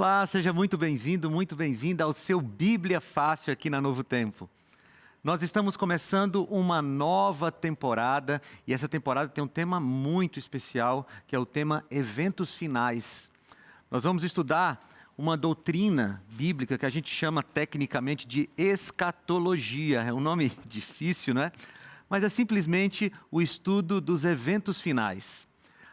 Olá, seja muito bem-vindo, muito bem-vinda ao seu Bíblia Fácil aqui na Novo Tempo. Nós estamos começando uma nova temporada e essa temporada tem um tema muito especial, que é o tema Eventos Finais. Nós vamos estudar uma doutrina bíblica que a gente chama tecnicamente de escatologia. É um nome difícil, não é? Mas é simplesmente o estudo dos eventos finais.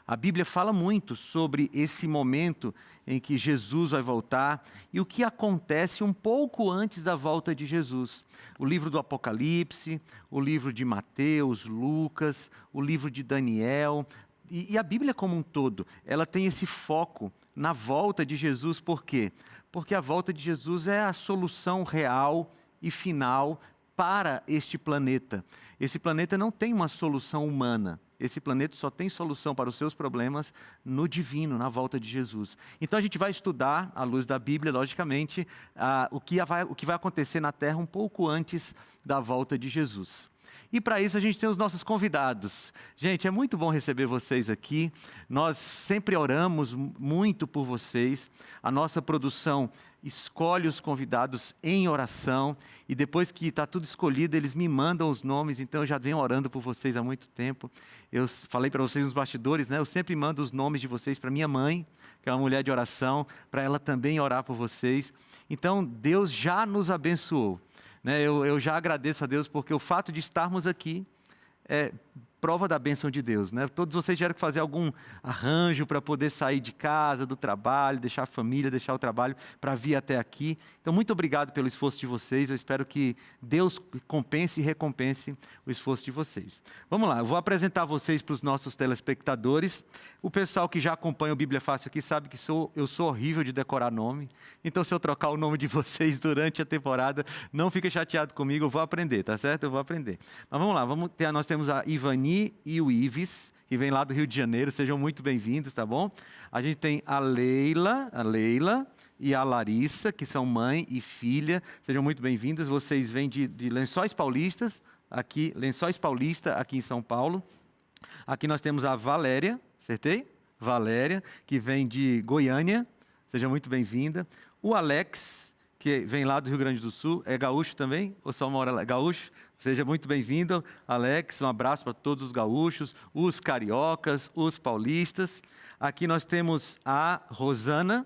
A Bíblia fala muito sobre esse momento em que Jesus vai voltar e o que acontece um pouco antes da volta de Jesus. O livro do Apocalipse, o livro de Mateus, Lucas, o livro de Daniel e a Bíblia como um todo, ela tem esse foco na volta de Jesus. Por quê? Porque a volta de Jesus é a solução real e final para este planeta. Esse planeta não tem uma solução humana. Esse planeta só tem solução para os seus problemas no divino, na volta de Jesus. Então a gente vai estudar, à luz da Bíblia, logicamente, o que vai acontecer na Terra um pouco antes da volta de Jesus. E para isso a gente tem os nossos convidados. Gente, é muito bom receber vocês aqui. Nós sempre oramos muito por vocês. A nossa produção escolhe os convidados em oração. E depois que está tudo escolhido, eles me mandam os nomes. Então eu já venho orando por vocês há muito tempo. Eu falei para vocês nos bastidores, né? Eu sempre mando os nomes de vocês para minha mãe, que é uma mulher de oração, para ela também orar por vocês. Então Deus já nos abençoou. Eu já agradeço a Deus porque o fato de estarmos aqui é prova da bênção de Deus. Todos vocês tiveram que fazer algum arranjo para poder sair de casa, do trabalho, deixar a família, deixar o trabalho para vir até aqui. Então, muito obrigado pelo esforço de vocês. Eu espero que Deus compense e recompense o esforço de vocês. Vamos lá, eu vou apresentar vocês para os nossos telespectadores. O pessoal que já acompanha o Bíblia Fácil aqui sabe que eu sou horrível de decorar nome. Então, se eu trocar o nome de vocês durante a temporada, não fica chateado comigo, eu vou aprender, tá certo? Eu vou aprender. Mas vamos lá, nós temos a Ivani e o Ives, que vem lá do Rio de Janeiro, sejam muito bem-vindos, tá bom? A gente tem a Leila e a Larissa, que são mãe e filha, sejam muito bem-vindas. Vocês vêm de Lençóis Paulista, aqui em São Paulo. Aqui nós temos a Valéria, acertei? Valéria, que vem de Goiânia, seja muito bem-vinda. O Alex, que vem lá do Rio Grande do Sul, é gaúcho também? Ou só mora lá? Gaúcho? Seja muito bem-vindo, Alex. Um abraço para todos os gaúchos, os cariocas, os paulistas. Aqui nós temos a Rosana,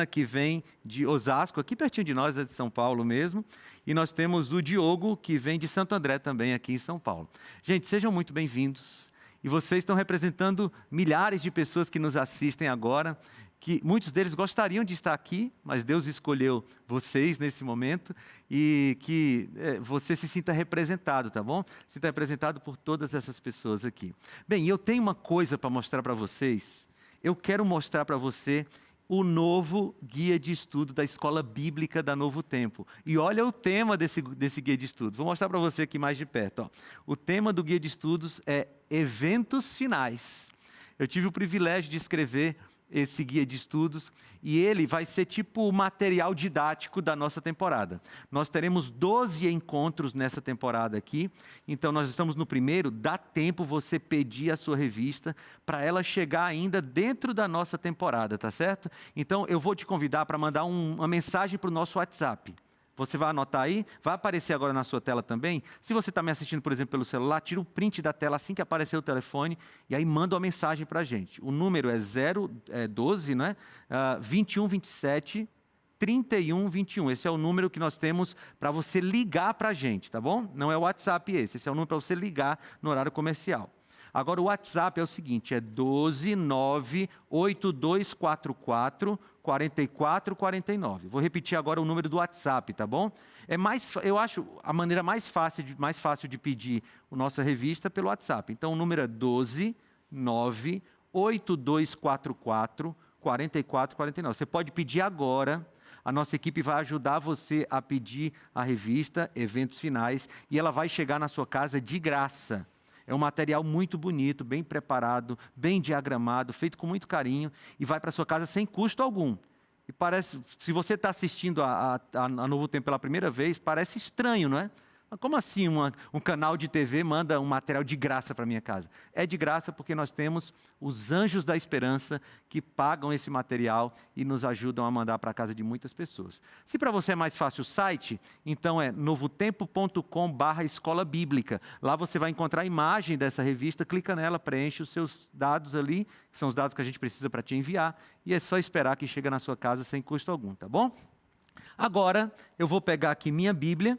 que vem de Osasco, aqui pertinho de nós, é de São Paulo mesmo. E nós temos o Diogo, que vem de Santo André também, aqui em São Paulo. Gente, sejam muito bem-vindos. E vocês estão representando milhares de pessoas que nos assistem agora, que muitos deles gostariam de estar aqui, mas Deus escolheu vocês nesse momento e que você se sinta representado, tá bom? Se sinta representado por todas essas pessoas aqui. Bem, eu tenho uma coisa para mostrar para vocês. Eu quero mostrar para você o novo guia de estudo da Escola Bíblica da Novo Tempo. E olha o tema desse guia de estudo. Vou mostrar para você aqui mais de perto. Ó. O tema do guia de estudos é Eventos Finais. Eu tive o privilégio de escrever esse guia de estudos, e ele vai ser tipo o material didático da nossa temporada. Nós teremos 12 encontros nessa temporada aqui, então nós estamos no primeiro. Dá tempo você pedir a sua revista para ela chegar ainda dentro da nossa temporada, tá certo? Então eu vou te convidar para mandar uma mensagem para o nosso WhatsApp. Você vai anotar aí, vai aparecer agora na sua tela também. Se você está me assistindo, por exemplo, pelo celular, tira o print da tela assim que aparecer o telefone e aí manda uma mensagem para a gente. O número é 12, né? 2127 3121. Esse é o número que nós temos para você ligar para a gente, tá bom? Não é o WhatsApp esse é o número para você ligar no horário comercial. Agora o WhatsApp é o seguinte, é 12982444449. Vou repetir agora o número do WhatsApp, tá bom? Eu acho a maneira mais fácil de pedir a nossa revista pelo WhatsApp. Então o número é 12982444449. Você pode pedir agora. A nossa equipe vai ajudar você a pedir a revista Eventos Finais e ela vai chegar na sua casa de graça. É um material muito bonito, bem preparado, bem diagramado, feito com muito carinho e vai para a sua casa sem custo algum. E se você está assistindo a Novo Tempo pela primeira vez, parece estranho, não é? Mas como assim um canal de TV manda um material de graça para minha casa? É de graça porque nós temos os anjos da esperança que pagam esse material e nos ajudam a mandar para a casa de muitas pessoas. Se para você é mais fácil o site, então é novotempo.com/escola bíblica. Lá você vai encontrar a imagem dessa revista, clica nela, preenche os seus dados ali, que são os dados que a gente precisa para te enviar, e é só esperar que chegue na sua casa sem custo algum, tá bom? Agora eu vou pegar aqui minha Bíblia,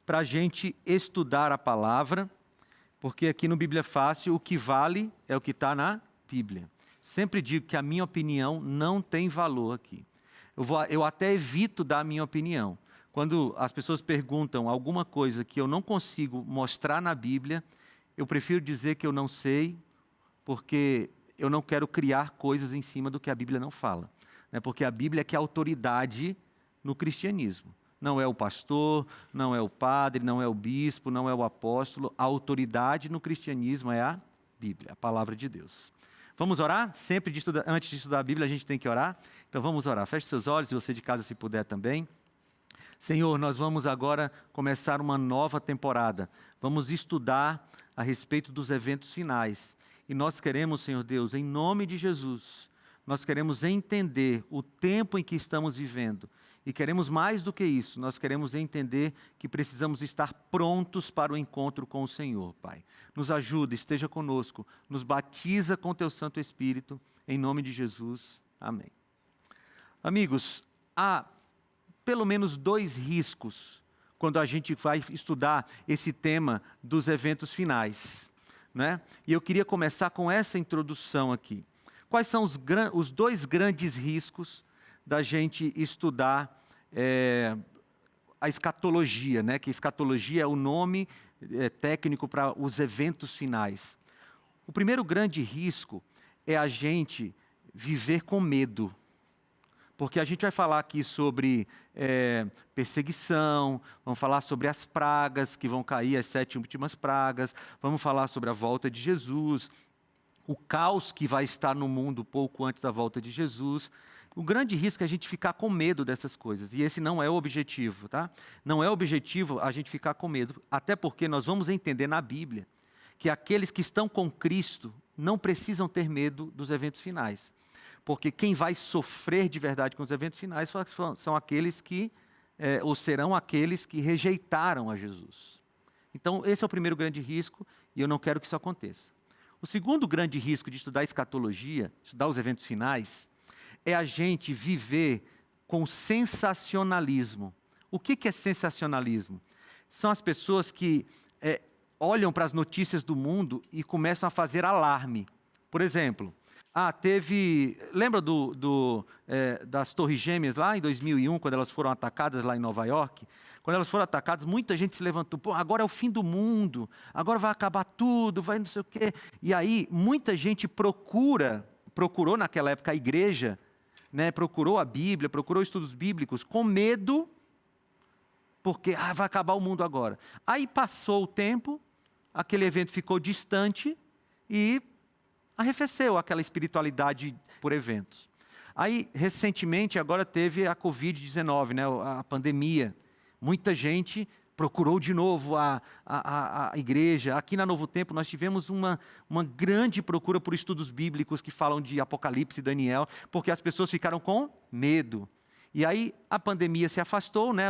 para a gente estudar a palavra, porque aqui no Bíblia Fácil o que vale é o que está na Bíblia. Sempre digo que a minha opinião não tem valor aqui. Eu até evito dar a minha opinião. Quando as pessoas perguntam alguma coisa que eu não consigo mostrar na Bíblia, eu prefiro dizer que eu não sei, porque eu não quero criar coisas em cima do que a Bíblia não fala. Porque a Bíblia é que é a autoridade no cristianismo. Não é o pastor, não é o padre, não é o bispo, não é o apóstolo. A autoridade no cristianismo é a Bíblia, a palavra de Deus. Vamos orar? Sempre antes de estudar a Bíblia a gente tem que orar. Então vamos orar. Feche seus olhos, e você de casa se puder também. Senhor, nós vamos agora começar uma nova temporada. Vamos estudar a respeito dos eventos finais. E nós queremos, Senhor Deus, em nome de Jesus, nós queremos entender o tempo em que estamos vivendo. E queremos mais do que isso, nós queremos entender que precisamos estar prontos para o encontro com o Senhor, Pai. Nos ajuda, esteja conosco, nos batiza com Teu Santo Espírito, em nome de Jesus. Amém. Amigos, há pelo menos 2 riscos quando a gente vai estudar esse tema dos eventos finais, né? E eu queria começar com essa introdução aqui. Quais são os 2 grandes riscos da gente estudar a escatologia, né? Que escatologia é o nome técnico para os eventos finais. O primeiro grande risco é a gente viver com medo. Porque a gente vai falar aqui sobre perseguição, vamos falar sobre as pragas que vão cair, as 7 últimas pragas, vamos falar sobre a volta de Jesus, o caos que vai estar no mundo pouco antes da volta de Jesus. O grande risco é a gente ficar com medo dessas coisas, e esse não é o objetivo, tá? Não é o objetivo a gente ficar com medo, até porque nós vamos entender na Bíblia que aqueles que estão com Cristo não precisam ter medo dos eventos finais, porque quem vai sofrer de verdade com os eventos finais são aqueles que, ou serão aqueles que rejeitaram a Jesus. Então, esse é o primeiro grande risco, e eu não quero que isso aconteça. O segundo grande risco de estudar escatologia, estudar os eventos finais, é a gente viver com sensacionalismo. O que é sensacionalismo? São as pessoas que olham para as notícias do mundo e começam a fazer alarme. Por exemplo, lembra das Torres Gêmeas lá em 2001, quando elas foram atacadas lá em Nova York? Quando elas foram atacadas, muita gente se levantou, pô, agora é o fim do mundo, agora vai acabar tudo, vai não sei o quê. E aí, muita gente procurou naquela época a igreja, né, procurou a Bíblia, procurou estudos bíblicos, com medo, porque vai acabar o mundo agora. Aí passou o tempo, aquele evento ficou distante e arrefeceu aquela espiritualidade por eventos. Aí, recentemente, agora teve a Covid-19, né, a pandemia. Muita gente procurou de novo a igreja. Aqui na Novo Tempo nós tivemos uma grande procura por estudos bíblicos que falam de Apocalipse e Daniel, porque as pessoas ficaram com medo. E aí a pandemia se afastou, né?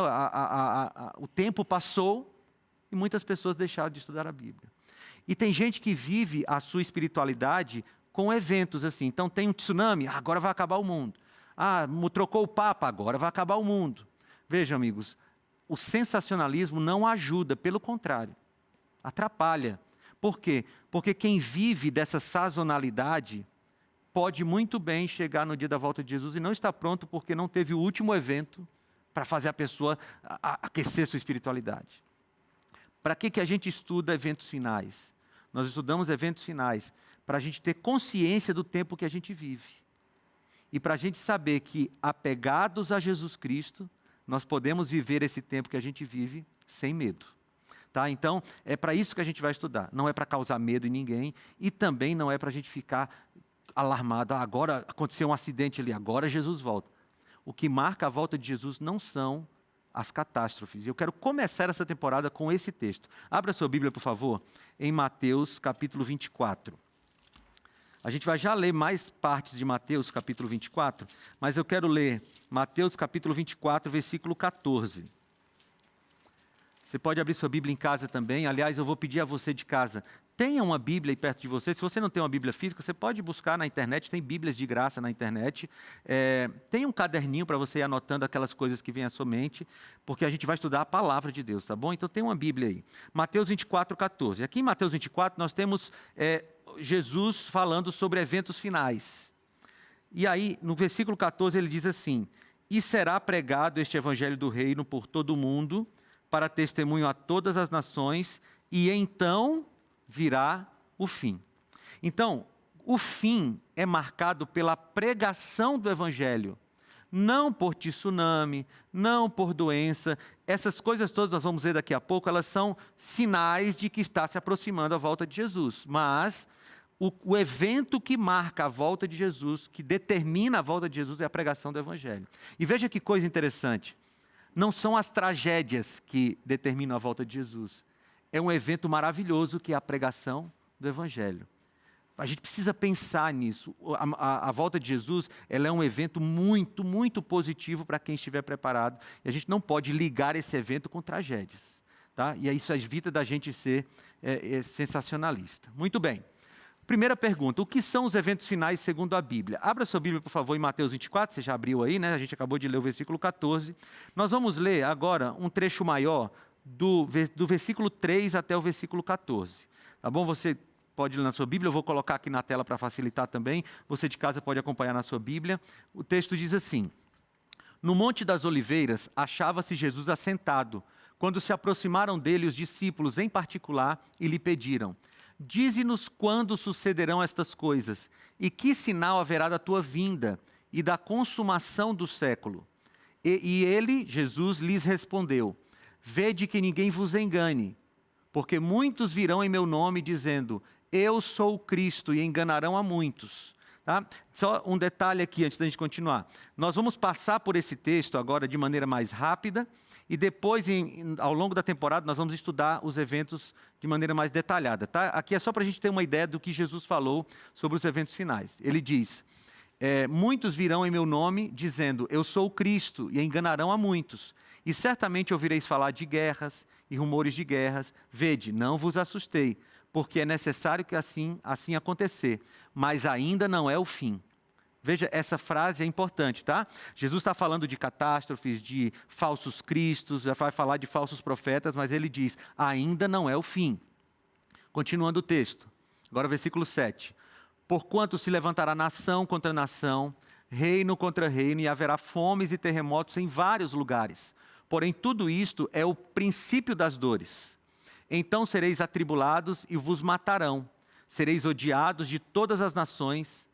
O tempo passou e muitas pessoas deixaram de estudar a Bíblia. E tem gente que vive a sua espiritualidade com eventos assim. Então tem um tsunami, agora vai acabar o mundo. Trocou o Papa, agora vai acabar o mundo. Vejam, amigos, o sensacionalismo não ajuda, pelo contrário, atrapalha. Por quê? Porque quem vive dessa sazonalidade pode muito bem chegar no dia da volta de Jesus e não está pronto porque não teve o último evento para fazer a pessoa aquecer sua espiritualidade. Para que a gente estuda eventos finais? Nós estudamos eventos finais para a gente ter consciência do tempo que a gente vive. E para a gente saber que, apegados a Jesus Cristo, nós podemos viver esse tempo que a gente vive sem medo. Tá? Então, é para isso que a gente vai estudar. Não é para causar medo em ninguém e também não é para a gente ficar alarmado. Agora aconteceu um acidente ali, agora Jesus volta. O que marca a volta de Jesus não são as catástrofes. E eu quero começar essa temporada com esse texto. Abra sua Bíblia, por favor, em Mateus capítulo 24. A gente vai já ler mais partes de Mateus capítulo 24, mas eu quero ler Mateus capítulo 24, versículo 14. Você pode abrir sua Bíblia em casa também. Aliás, eu vou pedir a você de casa, tenha uma Bíblia aí perto de você. Se você não tem uma Bíblia física, você pode buscar na internet, tem Bíblias de graça na internet. Tem um caderninho para você ir anotando aquelas coisas que vêm à sua mente, porque a gente vai estudar a palavra de Deus, tá bom? Então tem uma Bíblia aí. Mateus 24, 14. Aqui em Mateus 24 nós temos Jesus falando sobre eventos finais. E aí, no versículo 14, ele diz assim: e será pregado este evangelho do reino por todo o mundo, para testemunho a todas as nações, e então virá o fim. Então, o fim é marcado pela pregação do evangelho, não por tsunami, não por doença. Essas coisas todas, nós vamos ver daqui a pouco, elas são sinais de que está se aproximando a volta de Jesus. Mas o evento que marca a volta de Jesus, que determina a volta de Jesus, é a pregação do evangelho. E veja que coisa interessante. Não são as tragédias que determinam a volta de Jesus. É um evento maravilhoso que é a pregação do evangelho. A gente precisa pensar nisso. A volta de Jesus, ela é um evento muito, muito positivo para quem estiver preparado. E a gente não pode ligar esse evento com tragédias. Tá? E isso evita da gente ser sensacionalista. Muito bem. Primeira pergunta: o que são os eventos finais segundo a Bíblia? Abra sua Bíblia, por favor, em Mateus 24, você já abriu aí, né? A gente acabou de ler o versículo 14. Nós vamos ler agora um trecho maior do versículo 3 até o versículo 14. Tá bom? Você pode ler na sua Bíblia, eu vou colocar aqui na tela para facilitar também. Você de casa pode acompanhar na sua Bíblia. O texto diz assim: no Monte das Oliveiras achava-se Jesus assentado, quando se aproximaram dele os discípulos em particular e lhe pediram: dize-nos quando sucederão estas coisas, e que sinal haverá da tua vinda e da consumação do século. E ele, Jesus, lhes respondeu: vede que ninguém vos engane, porque muitos virão em meu nome dizendo: eu sou o Cristo, e enganarão a muitos. Tá? Só um detalhe aqui antes da gente continuar. Nós vamos passar por esse texto agora de maneira mais rápida, e depois, ao longo da temporada, nós vamos estudar os eventos de maneira mais detalhada. Tá? Aqui é só para a gente ter uma ideia do que Jesus falou sobre os eventos finais. Ele diz: muitos virão em meu nome dizendo: eu sou o Cristo, e enganarão a muitos. E certamente ouvireis falar de guerras e rumores de guerras. Vede, não vos assustei, porque é necessário que assim acontecer, mas ainda não é o fim. Veja, essa frase é importante, tá? Jesus está falando de catástrofes, de falsos cristos, já vai falar de falsos profetas, mas ele diz: ainda não é o fim. Continuando o texto, agora versículo 7. Porquanto se levantará nação contra nação, reino contra reino, e haverá fomes e terremotos em vários lugares. Porém, tudo isto é o princípio das dores. Então sereis atribulados e vos matarão. Sereis odiados de todas as nações,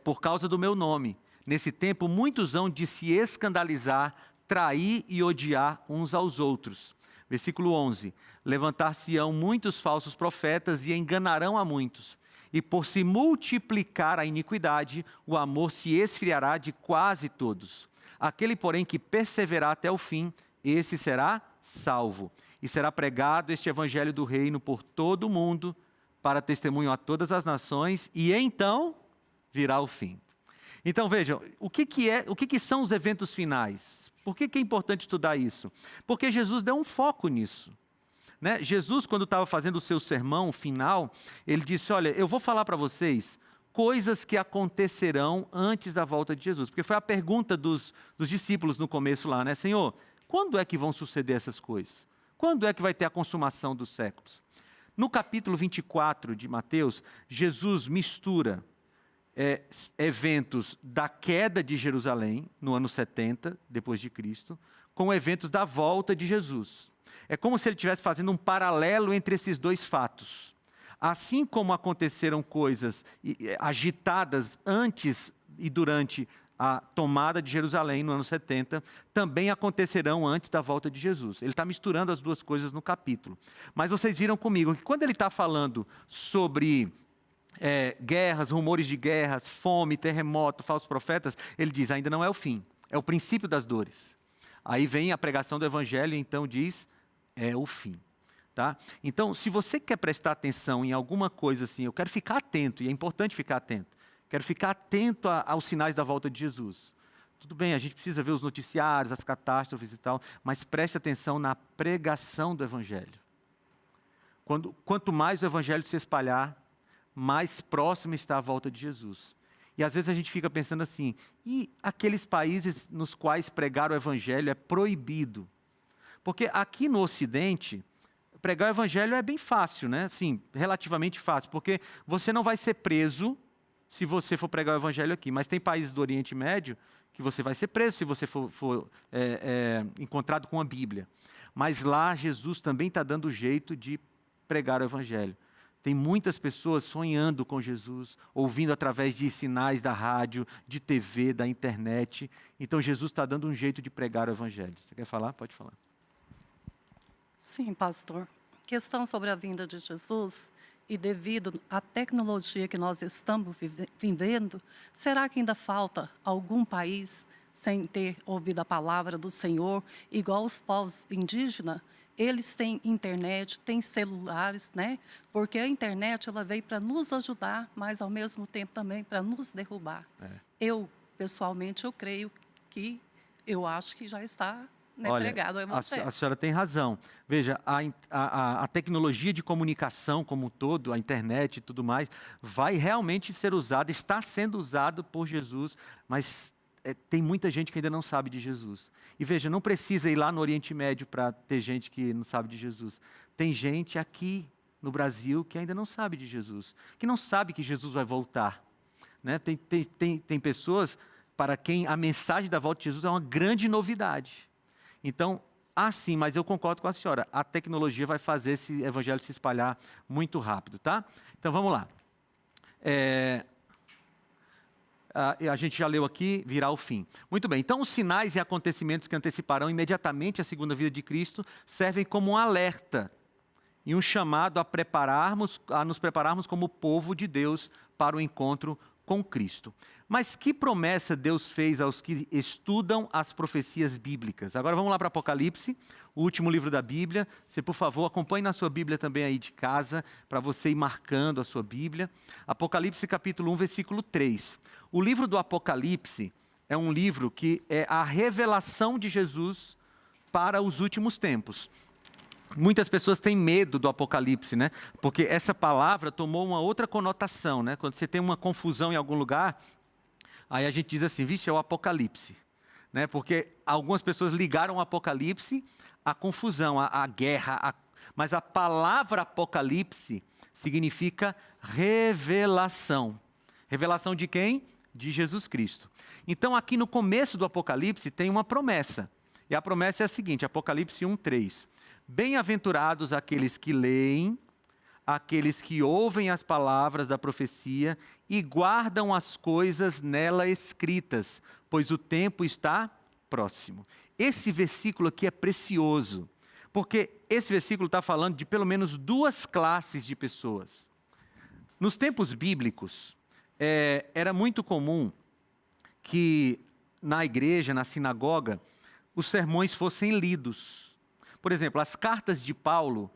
por causa do meu nome. Nesse tempo, muitos hão de se escandalizar, trair e odiar uns aos outros. Versículo 11. Levantar-se-ão muitos falsos profetas e enganarão a muitos. E por se multiplicar a iniquidade, o amor se esfriará de quase todos. Aquele, porém, que perseverar até o fim, esse será salvo. E será pregado este evangelho do reino por todo o mundo, para testemunho a todas as nações, e então virá o fim. Então vejam, o que são os eventos finais? Por que é importante estudar isso? Porque Jesus deu um foco nisso. Né? Jesus, quando estava fazendo o seu sermão final, ele disse: olha, eu vou falar para vocês coisas que acontecerão antes da volta de Jesus. Porque foi a pergunta dos discípulos no começo lá, né? Senhor, quando é que vão suceder essas coisas? Quando é que vai ter a consumação dos séculos? No capítulo 24 de Mateus, Jesus mistura eventos da queda de Jerusalém, no ano 70, depois de Cristo, com eventos da volta de Jesus. É como se ele estivesse fazendo um paralelo entre esses dois fatos. Assim como aconteceram coisas agitadas antes e durante a tomada de Jerusalém, no ano 70, também acontecerão antes da volta de Jesus. Ele está misturando as duas coisas no capítulo. Mas vocês viram comigo que quando ele está falando sobre guerras, rumores de guerras, fome, terremoto, falsos profetas, ele diz: ainda não é o fim, é o princípio das dores. Aí vem a pregação do evangelho e então diz, é o fim. Tá? Então, se você quer prestar atenção em alguma coisa assim, eu quero ficar atento, e é importante ficar atento. Quero ficar atento aos sinais da volta de Jesus. Tudo bem, a gente precisa ver os noticiários, as catástrofes e tal, mas preste atenção na pregação do evangelho. Quanto mais o evangelho se espalhar, mais próximo está a volta de Jesus. E às vezes a gente fica pensando assim, e aqueles países nos quais pregar o evangelho é proibido? Porque aqui no Ocidente, pregar o evangelho é bem fácil, né? Sim, relativamente fácil, porque você não vai ser preso se você for pregar o evangelho aqui. Mas tem países do Oriente Médio que você vai ser preso se você for encontrado com a Bíblia. Mas lá Jesus também está dando jeito de pregar o evangelho. Tem muitas pessoas sonhando com Jesus, ouvindo através de sinais da rádio, de TV, da internet. Então Jesus está dando um jeito de pregar o evangelho. Você quer falar? Pode falar. Sim, pastor. Questão sobre a vinda de Jesus e devido à tecnologia que nós estamos vivendo, será que ainda falta algum país sem ter ouvido a palavra do Senhor, igual os povos indígenas? Eles têm internet, têm celulares, né? Porque a internet ela veio para nos ajudar, mas ao mesmo tempo também para nos derrubar. Eu, pessoalmente, eu acho que já está, né, Olha, pregado ao evangelho. a senhora tem razão. Veja, a tecnologia de comunicação como um todo, a internet e tudo mais, vai realmente ser usada, está sendo usado por Jesus, mas tem muita gente que ainda não sabe de Jesus. E veja, não precisa ir lá no Oriente Médio para ter gente que não sabe de Jesus. Tem gente aqui no Brasil que ainda não sabe de Jesus, que não sabe que Jesus vai voltar. Né? Tem pessoas para quem a mensagem da volta de Jesus é uma grande novidade. Então, sim, mas eu concordo com a senhora, a tecnologia vai fazer esse evangelho se espalhar muito rápido, tá? Então, vamos lá. A gente já leu aqui, virá o fim. Muito bem, então os sinais e acontecimentos que anteciparão imediatamente a segunda vinda de Cristo servem como um alerta e um chamado a nos prepararmos como povo de Deus para o encontro com Cristo. Mas que promessa Deus fez aos que estudam as profecias bíblicas? Agora vamos lá para Apocalipse, o último livro da Bíblia. Você, por favor, acompanhe na sua Bíblia também aí de casa, para você ir marcando a sua Bíblia. Apocalipse capítulo 1, versículo 3. O livro do Apocalipse é um livro que é a revelação de Jesus para os últimos tempos. Muitas pessoas têm medo do Apocalipse, né? Porque essa palavra tomou uma outra conotação, né? Quando você tem uma confusão em algum lugar, aí a gente diz assim, vixe, é o Apocalipse. Né? Porque algumas pessoas ligaram o Apocalipse à confusão, à guerra. Mas a palavra Apocalipse significa revelação. Revelação de quem? De Jesus Cristo. Então aqui no começo do Apocalipse tem uma promessa. E a promessa é a seguinte, Apocalipse 1:3. Bem-aventurados aqueles que leem, aqueles que ouvem as palavras da profecia e guardam as coisas nela escritas, pois o tempo está próximo. Esse versículo aqui é precioso, porque esse versículo está falando de pelo menos duas classes de pessoas. Nos tempos bíblicos, era muito comum que na igreja, na sinagoga, os sermões fossem lidos. Por exemplo, as cartas de Paulo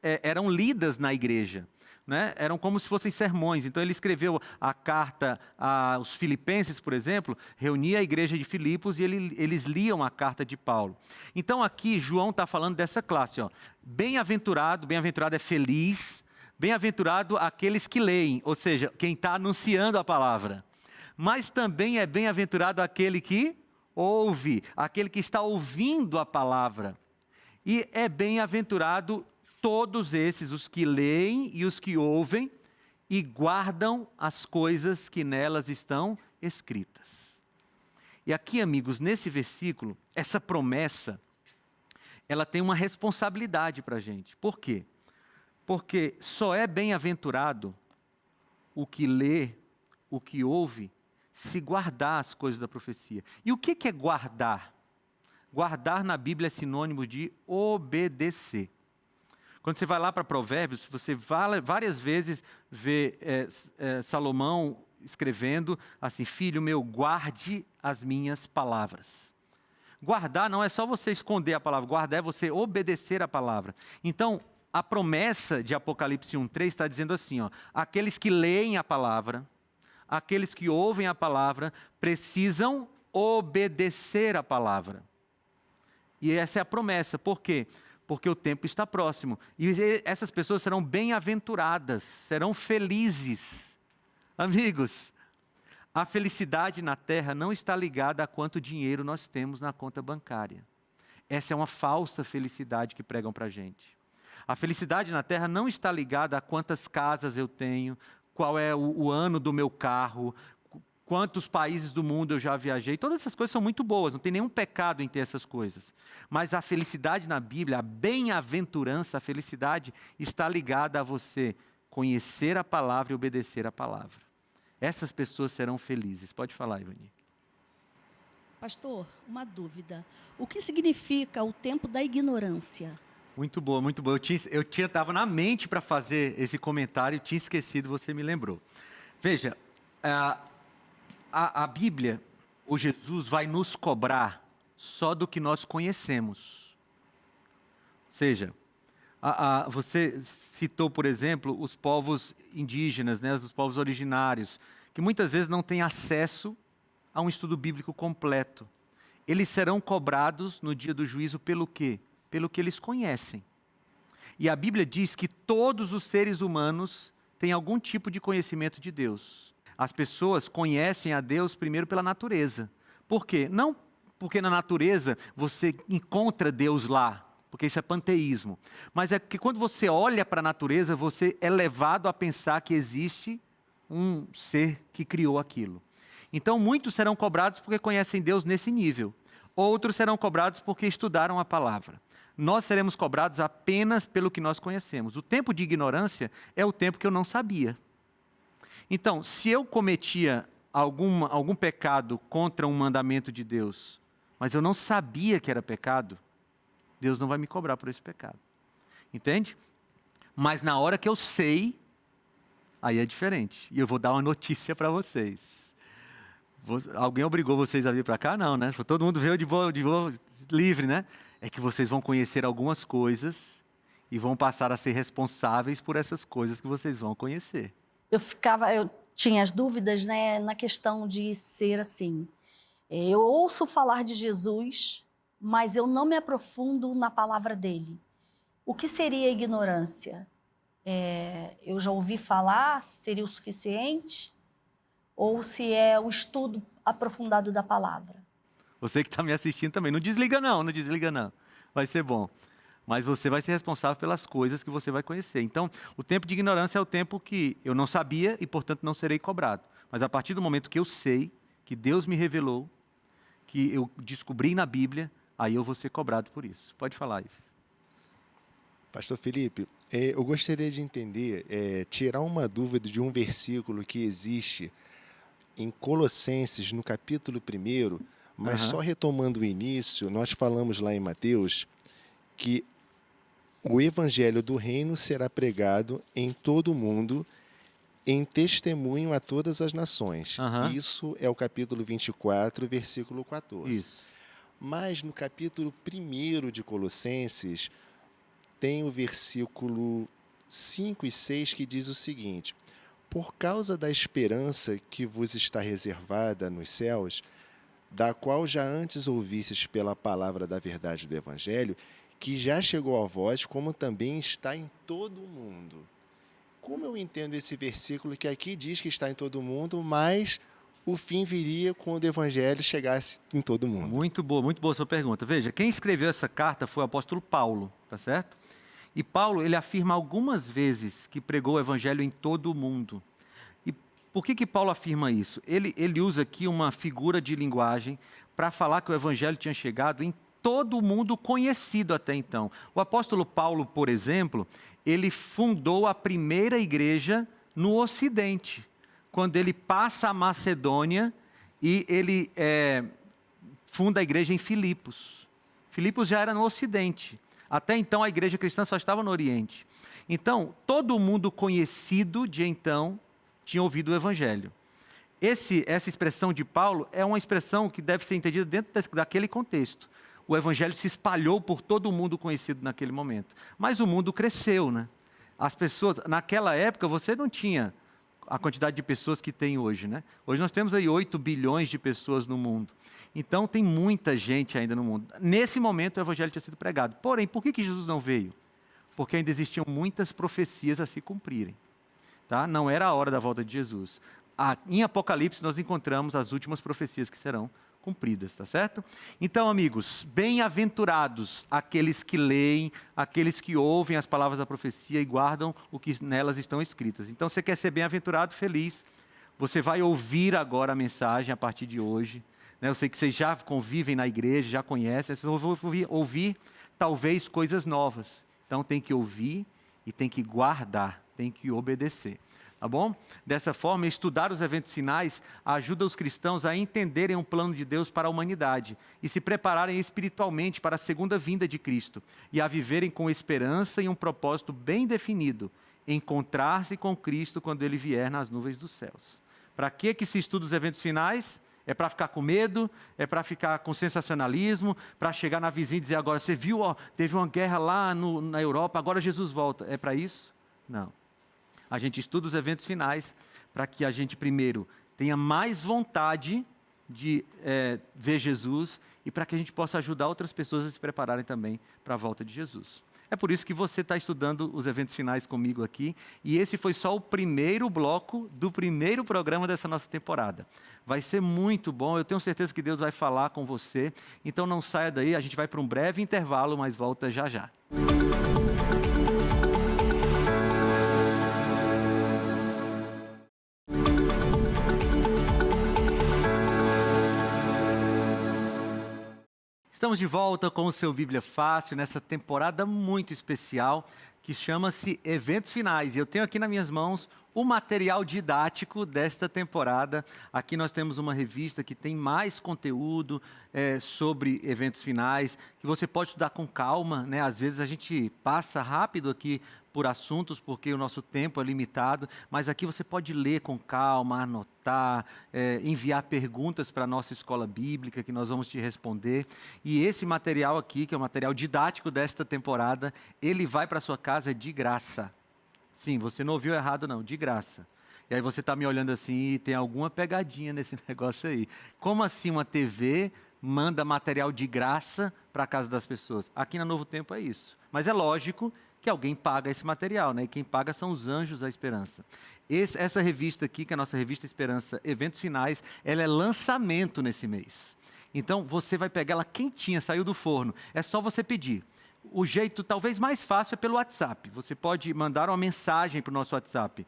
eram lidas na igreja, né? Eram como se fossem sermões. Então ele escreveu a carta aos Filipenses, por exemplo, reunia a igreja de Filipos e eles liam a carta de Paulo. Então aqui João está falando dessa classe, ó. Bem-aventurado é feliz, bem-aventurado aqueles que leem, ou seja, quem está anunciando a palavra. Mas também é bem-aventurado aquele que ouve, aquele que está ouvindo a palavra. E é bem-aventurado todos esses, os que leem e os que ouvem e guardam as coisas que nelas estão escritas. E aqui, amigos, nesse versículo, essa promessa, ela tem uma responsabilidade para a gente. Por quê? Porque só é bem-aventurado o que lê, o que ouve, se guardar as coisas da profecia. E o que é guardar? Guardar na Bíblia é sinônimo de obedecer. Quando você vai lá para Provérbios, você várias vezes vê Salomão escrevendo assim, filho meu, guarde as minhas palavras. Guardar não é só você esconder a palavra, guardar é você obedecer a palavra. Então, a promessa de Apocalipse 1:3 está dizendo assim, ó, aqueles que leem a palavra, aqueles que ouvem a palavra, precisam obedecer a palavra. E essa é a promessa. Por quê? Porque o tempo está próximo. E essas pessoas serão bem-aventuradas, serão felizes. Amigos, a felicidade na terra não está ligada a quanto dinheiro nós temos na conta bancária. Essa é uma falsa felicidade que pregam para a gente. A felicidade na terra não está ligada a quantas casas eu tenho, qual é o ano do meu carro, quantos países do mundo eu já viajei. Todas essas coisas são muito boas, não tem nenhum pecado em ter essas coisas. Mas a felicidade na Bíblia, a bem-aventurança, a felicidade está ligada a você conhecer a palavra e obedecer a palavra. Essas pessoas serão felizes. Pode falar, Ivani. Pastor, uma dúvida. O que significa o tempo da ignorância? Muito boa, muito boa. Eu estava na mente para fazer esse comentário, tinha esquecido, você me lembrou. Veja, a Bíblia, o Jesus vai nos cobrar só do que nós conhecemos. Ou seja, você citou, por exemplo, os povos indígenas, né, os povos originários, que muitas vezes não têm acesso a um estudo bíblico completo. Eles serão cobrados no dia do juízo pelo quê? Pelo que eles conhecem. E a Bíblia diz que todos os seres humanos têm algum tipo de conhecimento de Deus. As pessoas conhecem a Deus primeiro pela natureza. Por quê? Não porque na natureza você encontra Deus lá, porque isso é panteísmo. Mas é que quando você olha para a natureza, você é levado a pensar que existe um ser que criou aquilo. Então, muitos serão cobrados porque conhecem Deus nesse nível. Outros serão cobrados porque estudaram a palavra. Nós seremos cobrados apenas pelo que nós conhecemos. O tempo de ignorância é o tempo que eu não sabia. Então, se eu cometia algum pecado contra um mandamento de Deus, mas eu não sabia que era pecado, Deus não vai me cobrar por esse pecado. Entende? Mas na hora que eu sei, aí é diferente. E eu vou dar uma notícia para vocês. Alguém obrigou vocês a vir para cá? Não, né? Todo mundo veio de boa livre, né? É que vocês vão conhecer algumas coisas e vão passar a ser responsáveis por essas coisas que vocês vão conhecer. Eu tinha as dúvidas, né, na questão de ser assim. Eu ouço falar de Jesus, mas eu não me aprofundo na palavra dele. O que seria ignorância? Eu já ouvi falar, seria o suficiente? Ou se é o estudo aprofundado da palavra? Você que está me assistindo também, não desliga não, vai ser bom. Mas você vai ser responsável pelas coisas que você vai conhecer. Então, o tempo de ignorância é o tempo que eu não sabia e, portanto, não serei cobrado. Mas a partir do momento que eu sei, que Deus me revelou, que eu descobri na Bíblia, aí eu vou ser cobrado por isso. Pode falar, Ives. Pastor Felipe, eu gostaria de entender, tirar uma dúvida de um versículo que existe em Colossenses, no capítulo 1, mas só retomando o início, nós falamos lá em Mateus que o evangelho do reino será pregado em todo o mundo em testemunho a todas as nações. Isso é o capítulo 24, versículo 14. Isso. Mas no capítulo 1 de Colossenses, tem o versículo 5 e 6 que diz o seguinte: por causa da esperança que vos está reservada nos céus, da qual já antes ouvistes pela palavra da verdade do Evangelho, que já chegou a vós, como também está em todo o mundo. Como eu entendo esse versículo que aqui diz que está em todo o mundo, mas o fim viria quando o Evangelho chegasse em todo o mundo? Muito boa a sua pergunta. Veja, quem escreveu essa carta foi o apóstolo Paulo, tá certo? E Paulo, ele afirma algumas vezes que pregou o Evangelho em todo o mundo. E por que Paulo afirma isso? Ele usa aqui uma figura de linguagem para falar que o Evangelho tinha chegado em todo o mundo conhecido até então. O apóstolo Paulo, por exemplo, ele fundou a primeira igreja no Ocidente, quando ele passa a Macedônia e ele funda a igreja em Filipos. Filipos já era no Ocidente. Até então a igreja cristã só estava no Oriente. Então, todo mundo conhecido de então tinha ouvido o Evangelho. Essa expressão de Paulo é uma expressão que deve ser entendida dentro daquele contexto. O evangelho se espalhou por todo o mundo conhecido naquele momento. Mas o mundo cresceu, né? As pessoas, naquela época, você não tinha a quantidade de pessoas que tem hoje, né? Hoje nós temos aí 8 bilhões de pessoas no mundo. Então tem muita gente ainda no mundo. Nesse momento o evangelho tinha sido pregado. Porém, por que Jesus não veio? Porque ainda existiam muitas profecias a se cumprirem. Tá? Não era a hora da volta de Jesus. Em Apocalipse nós encontramos as últimas profecias que serão cumpridas, tá certo? Então, amigos, bem-aventurados aqueles que leem, aqueles que ouvem as palavras da profecia e guardam o que nelas estão escritas. Então, você quer ser bem-aventurado, feliz, você vai ouvir agora a mensagem a partir de hoje. Né? Eu sei que vocês já convivem na igreja, já conhecem, vocês vão ouvir talvez coisas novas. Então, tem que ouvir e tem que guardar, tem que obedecer. Tá bom? Dessa forma, estudar os eventos finais ajuda os cristãos a entenderem o plano de Deus para a humanidade e se prepararem espiritualmente para a segunda vinda de Cristo e a viverem com esperança e um propósito bem definido, encontrar-se com Cristo quando Ele vier nas nuvens dos céus. Para que se estuda os eventos finais? É para ficar com medo? É para ficar com sensacionalismo? Para chegar na vizinha e dizer agora, você viu, ó, teve uma guerra lá na Europa, agora Jesus volta. É para isso? Não. A gente estuda os eventos finais para que a gente, primeiro, tenha mais vontade de ver Jesus e para que a gente possa ajudar outras pessoas a se prepararem também para a volta de Jesus. É por isso que você está estudando os eventos finais comigo aqui, e esse foi só o primeiro bloco do primeiro programa dessa nossa temporada. Vai ser muito bom, eu tenho certeza que Deus vai falar com você, então não saia daí, a gente vai para um breve intervalo, mas volta já já. Estamos de volta com o seu Bíblia Fácil, nessa temporada muito especial, que chama-se Eventos Finais. E eu tenho aqui nas minhas mãos o material didático desta temporada. Aqui nós temos uma revista que tem mais conteúdo sobre eventos finais, que você pode estudar com calma, né? Às vezes a gente passa rápido aqui por assuntos, porque o nosso tempo é limitado, mas aqui você pode ler com calma, anotar, enviar perguntas para a nossa escola bíblica, que nós vamos te responder. E esse material aqui, que é o material didático desta temporada, ele vai para a sua casa de graça. Sim, você não ouviu errado não, de graça. E aí você está me olhando assim e tem alguma pegadinha nesse negócio aí. Como assim uma TV manda material de graça para a casa das pessoas? Aqui na Novo Tempo é isso. Mas é lógico que alguém paga esse material, né? E quem paga são os Anjos da Esperança. Essa revista aqui, que é a nossa revista Esperança Eventos Finais, ela é lançamento nesse mês. Então você vai pegar ela quentinha, saiu do forno. É só você pedir. O jeito talvez mais fácil é pelo WhatsApp. Você pode mandar uma mensagem para o nosso WhatsApp,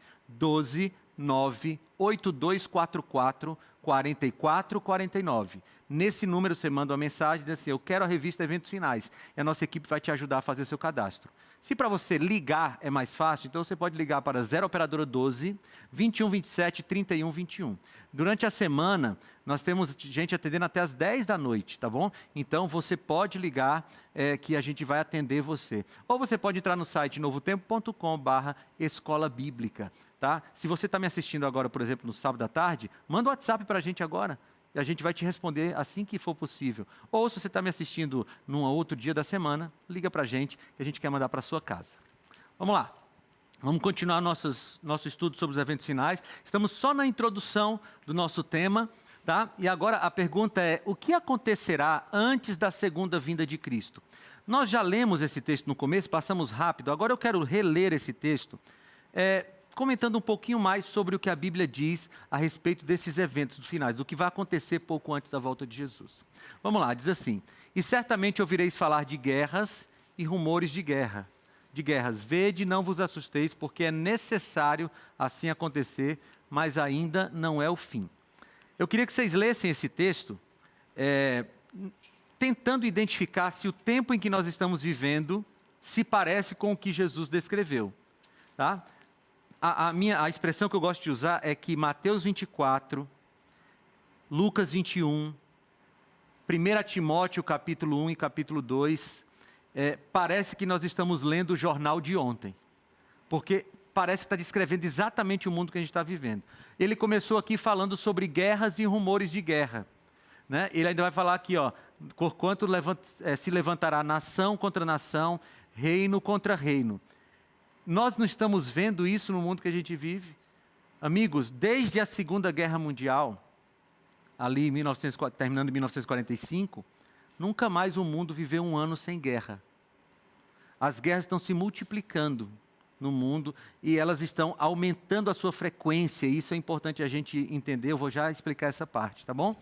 12982444449. Nesse número você manda uma mensagem, diz assim, eu quero a revista Eventos Finais. E a nossa equipe vai te ajudar a fazer o seu cadastro. Se para você ligar é mais fácil, então você pode ligar para 0 operadora 12 2127 3121. Durante a semana, nós temos gente atendendo até as 10 da noite, tá bom? Então você pode ligar que a gente vai atender você. Ou você pode entrar no site novotempo.com/escola bíblica, tá? Se você está me assistindo agora, por exemplo, no sábado à tarde, manda um WhatsApp para a gente agora. E a gente vai te responder assim que for possível. Ou se você está me assistindo num outro dia da semana, liga para a gente, que a gente quer mandar para a sua casa. Vamos lá. Vamos continuar nosso estudo sobre os eventos finais. Estamos só na introdução do nosso tema, tá? E agora a pergunta é, o que acontecerá antes da segunda vinda de Cristo? Nós já lemos esse texto no começo, passamos rápido. Agora eu quero reler esse texto, comentando um pouquinho mais sobre o que a Bíblia diz a respeito desses eventos finais, do que vai acontecer pouco antes da volta de Jesus. Vamos lá, diz assim, e certamente ouvireis falar de guerras e rumores de guerras. Vede, não vos assusteis, porque é necessário assim acontecer, mas ainda não é o fim. Eu queria que vocês lessem esse texto, tentando identificar se o tempo em que nós estamos vivendo se parece com o que Jesus descreveu, tá? A expressão que eu gosto de usar é que Mateus 24, Lucas 21, 1 Timóteo capítulo 1 e capítulo 2, parece que nós estamos lendo o jornal de ontem. Porque parece estar descrevendo exatamente o mundo que a gente está vivendo. Ele começou aqui falando sobre guerras e rumores de guerra, né? Ele ainda vai falar aqui, ó, porquanto se levantará nação contra nação, reino contra reino. Nós não estamos vendo isso no mundo que a gente vive? Amigos, desde a Segunda Guerra Mundial, ali terminando em 1945, nunca mais o mundo viveu um ano sem guerra. As guerras estão se multiplicando no mundo e elas estão aumentando a sua frequência. Isso é importante a gente entender, eu vou já explicar essa parte, tá bom?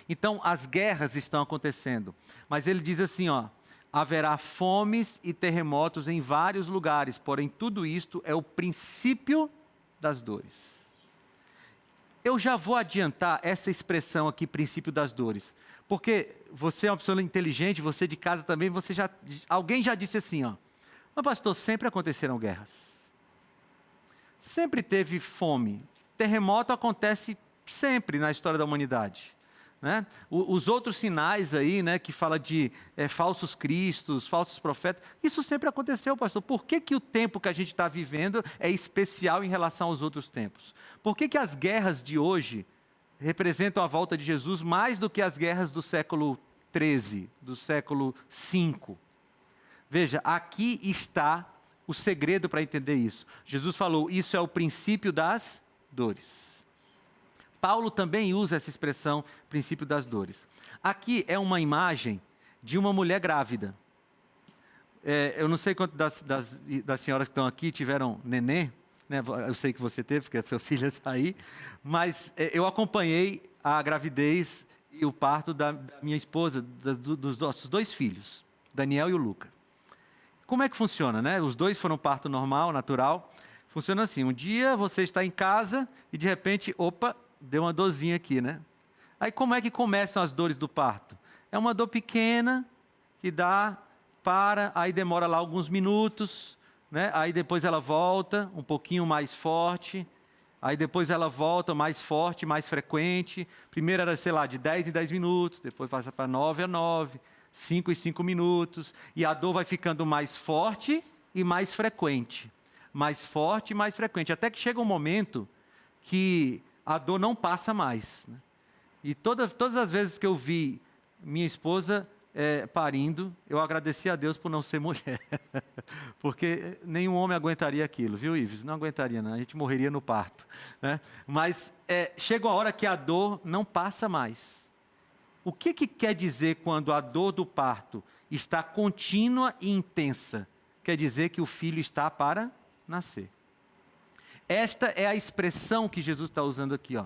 Então, as guerras estão acontecendo. Mas ele diz assim, ó, haverá fomes e terremotos em vários lugares, porém tudo isto é o princípio das dores. Eu já vou adiantar essa expressão aqui, princípio das dores, porque você é uma pessoa inteligente, você de casa também, alguém já disse assim, ó, mas pastor, sempre aconteceram guerras. Sempre teve fome. Terremoto acontece sempre na história da humanidade, né? Os outros sinais aí, né, que fala de falsos cristos, falsos profetas, isso sempre aconteceu, pastor. Por que o tempo que a gente está vivendo é especial em relação aos outros tempos? Por que as guerras de hoje representam a volta de Jesus mais do que as guerras do século XIII, do século V? Veja, aqui está o segredo para entender isso. Jesus falou, isso é o princípio das dores. Paulo também usa essa expressão, princípio das dores. Aqui é uma imagem de uma mulher grávida. Eu não sei quantas das senhoras que estão aqui tiveram nenê, né? Eu sei que você teve, porque a sua filha está aí, mas eu acompanhei a gravidez e o parto da minha esposa, dos nossos 2 filhos, Daniel e o Luca. Como é que funciona, né? Os 2 foram parto normal, natural. Funciona assim, um dia você está em casa e de repente, opa, deu uma dorzinha aqui, né? Aí como é que começam as dores do parto? É uma dor pequena que aí demora lá alguns minutos, né? Aí depois ela volta um pouquinho mais forte, aí depois ela volta mais forte, mais frequente. Primeiro era, sei lá, de 10 em 10 minutos, depois passa para 9 a 9, 5 em 5 minutos, e a dor vai ficando mais forte e mais frequente. Mais forte e mais frequente, até que chega um momento que a dor não passa mais, né? E todas as vezes que eu vi minha esposa parindo, eu agradeci a Deus por não ser mulher, porque nenhum homem aguentaria aquilo, viu, Ives? Não aguentaria, não. A gente morreria no parto, né? Mas chega uma hora que a dor não passa mais. O que quer dizer quando a dor do parto está contínua e intensa? Quer dizer que o filho está para nascer. Esta é a expressão que Jesus está usando aqui, ó.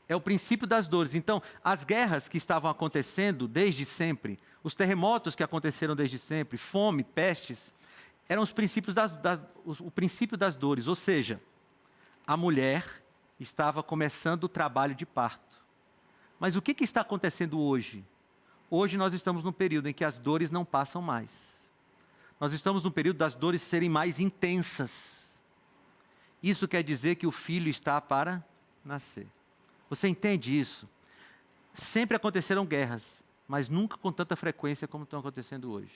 É o princípio das dores. Então, as guerras que estavam acontecendo desde sempre, os terremotos que aconteceram desde sempre, fome, pestes, eram os princípios o princípio das dores. Ou seja, a mulher estava começando o trabalho de parto. Mas o que está acontecendo hoje? Hoje nós estamos num período em que as dores não passam mais. Nós estamos num período das dores serem mais intensas. Isso quer dizer que o filho está para nascer. Você entende isso? Sempre aconteceram guerras, mas nunca com tanta frequência como estão acontecendo hoje.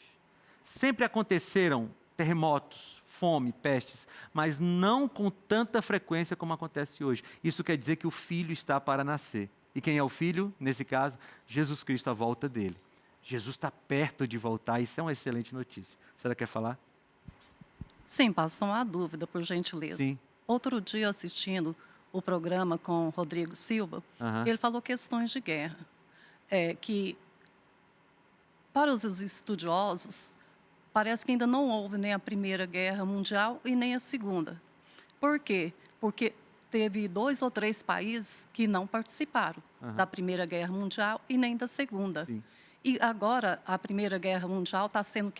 Sempre aconteceram terremotos, fome, pestes, mas não com tanta frequência como acontece hoje. Isso quer dizer que o filho está para nascer. E quem é o filho? Nesse caso, Jesus Cristo, a volta dele. Jesus está perto de voltar, isso é uma excelente notícia. Você quer falar? Sim, pastor, não há dúvida, por gentileza. Sim. Outro dia, assistindo o programa com Rodrigo Silva, ele falou questões de guerra. Que, para os estudiosos, parece que ainda não houve nem a Primeira Guerra Mundial e nem a Segunda. Por quê? Porque teve 2 ou 3 países que não participaram da Primeira Guerra Mundial e nem da Segunda. Sim. E agora a Primeira Guerra Mundial está sendo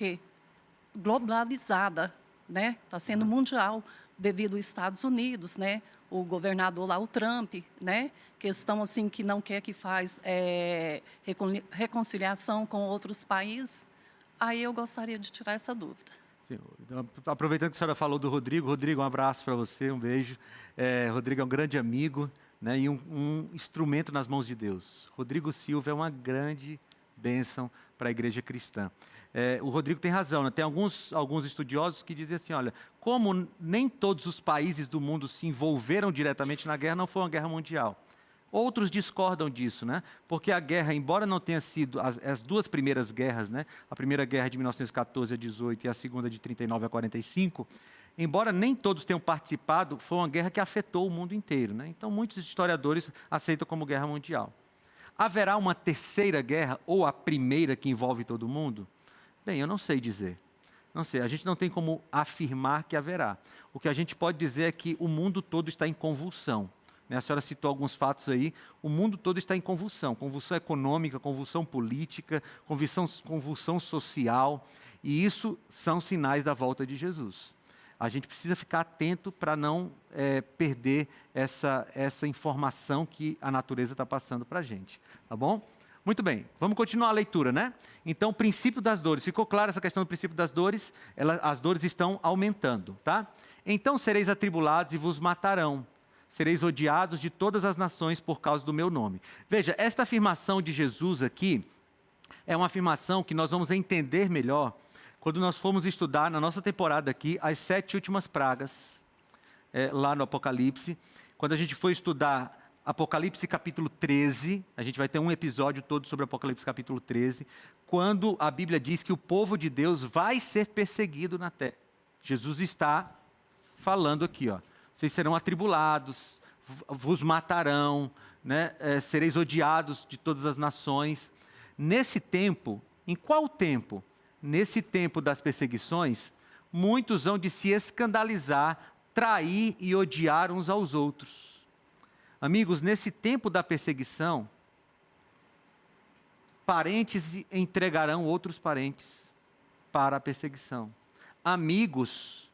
globalizada, né? Está sendo mundial devido aos Estados Unidos, né? O governador lá, o Trump, né? Questão assim que não quer que faz reconciliação com outros países. Aí eu gostaria de tirar essa dúvida. Sim. Então, aproveitando que a senhora falou do Rodrigo, um abraço para você, um beijo. Rodrigo é um grande amigo, né? E um instrumento nas mãos de Deus. Rodrigo Silva é uma grande bênção para a igreja cristã. O Rodrigo tem razão, né? Tem alguns estudiosos que dizem assim, olha, como nem todos os países do mundo se envolveram diretamente na guerra, não foi uma guerra mundial. Outros discordam disso, né? Porque a guerra, embora não tenha sido as duas primeiras guerras, né? A primeira guerra de 1914 a 18 e a segunda de 39 a 45, embora nem todos tenham participado, foi uma guerra que afetou o mundo inteiro, né? Então, muitos historiadores aceitam como guerra mundial. Haverá uma terceira guerra, ou a primeira que envolve todo mundo? Bem, eu não sei dizer. Não sei, a gente não tem como afirmar que haverá. O que a gente pode dizer é que o mundo todo está em convulsão. A senhora citou alguns fatos aí, o mundo todo está em convulsão. Convulsão econômica, convulsão política, convulsão social. E isso são sinais da volta de Jesus. A gente precisa ficar atento para não perder essa informação que a natureza está passando para a gente. Tá bom? Muito bem, vamos continuar a leitura, né? Então, princípio das dores. Ficou clara essa questão do princípio das dores? As dores estão aumentando, tá? Então sereis atribulados e vos matarão. Sereis odiados de todas as nações por causa do meu nome. Veja, esta afirmação de Jesus aqui é uma afirmação que nós vamos entender melhor quando nós formos estudar na nossa temporada aqui as 7 últimas pragas, lá no Apocalipse. Quando a gente for estudar Apocalipse capítulo 13, a gente vai ter um episódio todo sobre Apocalipse capítulo 13, quando a Bíblia diz que o povo de Deus vai ser perseguido na terra. Jesus está falando aqui, ó, vocês serão atribulados, vos matarão, né? Sereis odiados de todas as nações. Nesse tempo, em qual tempo? Nesse tempo das perseguições, muitos hão de se escandalizar, trair e odiar uns aos outros. Amigos, nesse tempo da perseguição, parentes entregarão outros parentes para a perseguição. Amigos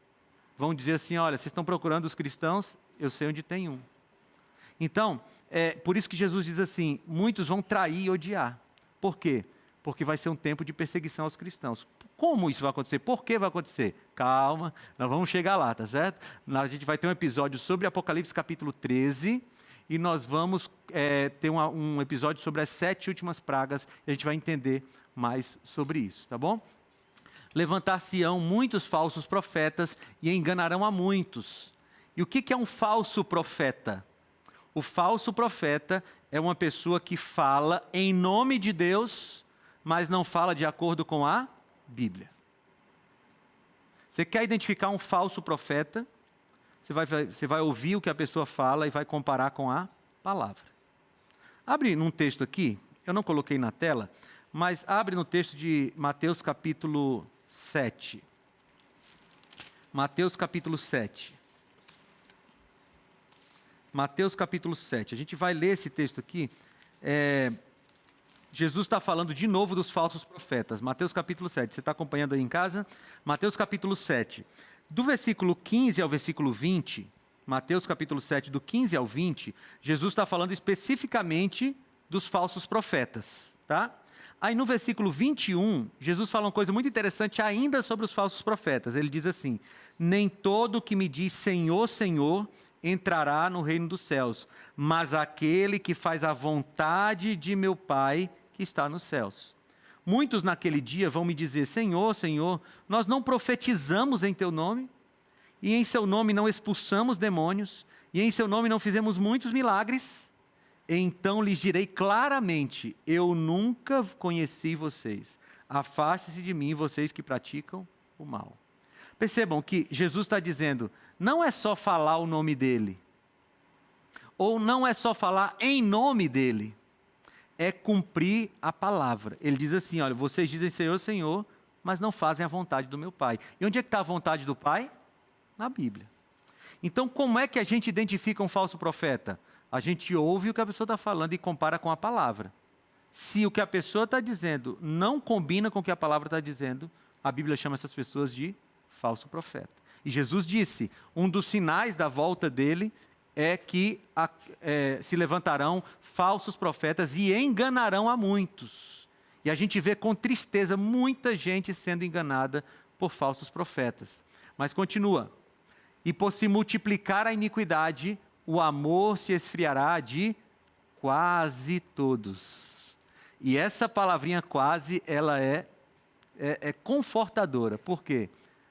vão dizer assim, olha, vocês estão procurando os cristãos, eu sei onde tem um. Então, por isso que Jesus diz assim, muitos vão trair e odiar. Por quê? Porque vai ser um tempo de perseguição aos cristãos. Como isso vai acontecer? Por que vai acontecer? Calma, nós vamos chegar lá, tá certo? A gente vai ter um episódio sobre Apocalipse capítulo 13, e nós vamos ter um episódio sobre as 7 últimas pragas, e a gente vai entender mais sobre isso, tá bom? Levantar-se-ão muitos falsos profetas e enganarão a muitos. E o que é um falso profeta? O falso profeta é uma pessoa que fala em nome de Deus, mas não fala de acordo com a Bíblia. Você quer identificar um falso profeta? Você vai ouvir o que a pessoa fala e vai comparar com a palavra. Abre num texto aqui, eu não coloquei na tela, mas abre no texto de Mateus capítulo 7. Mateus capítulo 7. Mateus capítulo 7. A gente vai ler esse texto aqui. Jesus está falando de novo dos falsos profetas. Mateus capítulo 7. Você está acompanhando aí em casa? Mateus capítulo 7. Do versículo 15 ao versículo 20, Mateus capítulo 7, do 15 ao 20, Jesus está falando especificamente dos falsos profetas, tá? Aí no versículo 21, Jesus fala uma coisa muito interessante ainda sobre os falsos profetas. Ele diz assim, nem todo que me diz Senhor, Senhor, entrará no reino dos céus, mas aquele que faz a vontade de meu Pai que está nos céus. Muitos naquele dia vão me dizer, Senhor, Senhor, nós não profetizamos em teu nome, e em seu nome não expulsamos demônios, e em seu nome não fizemos muitos milagres. Então lhes direi claramente, eu nunca conheci vocês. Afaste-se de mim, vocês que praticam o mal. Percebam que Jesus está dizendo, não é só falar o nome dele, ou não é só falar em nome dele, é cumprir a palavra. Ele diz assim, olha, vocês dizem Senhor, Senhor, mas não fazem a vontade do meu Pai. E onde é que está a vontade do Pai? Na Bíblia. Então, como é que a gente identifica um falso profeta? A gente ouve o que a pessoa está falando e compara com a palavra. Se o que a pessoa está dizendo não combina com o que a palavra está dizendo, a Bíblia chama essas pessoas de falso profeta. E Jesus disse, um dos sinais da volta dele é que se levantarão falsos profetas e enganarão a muitos. E a gente vê com tristeza muita gente sendo enganada por falsos profetas. Mas continua. E por se multiplicar a iniquidade, o amor se esfriará de quase todos. E essa palavrinha quase, ela é confortadora. Por quê?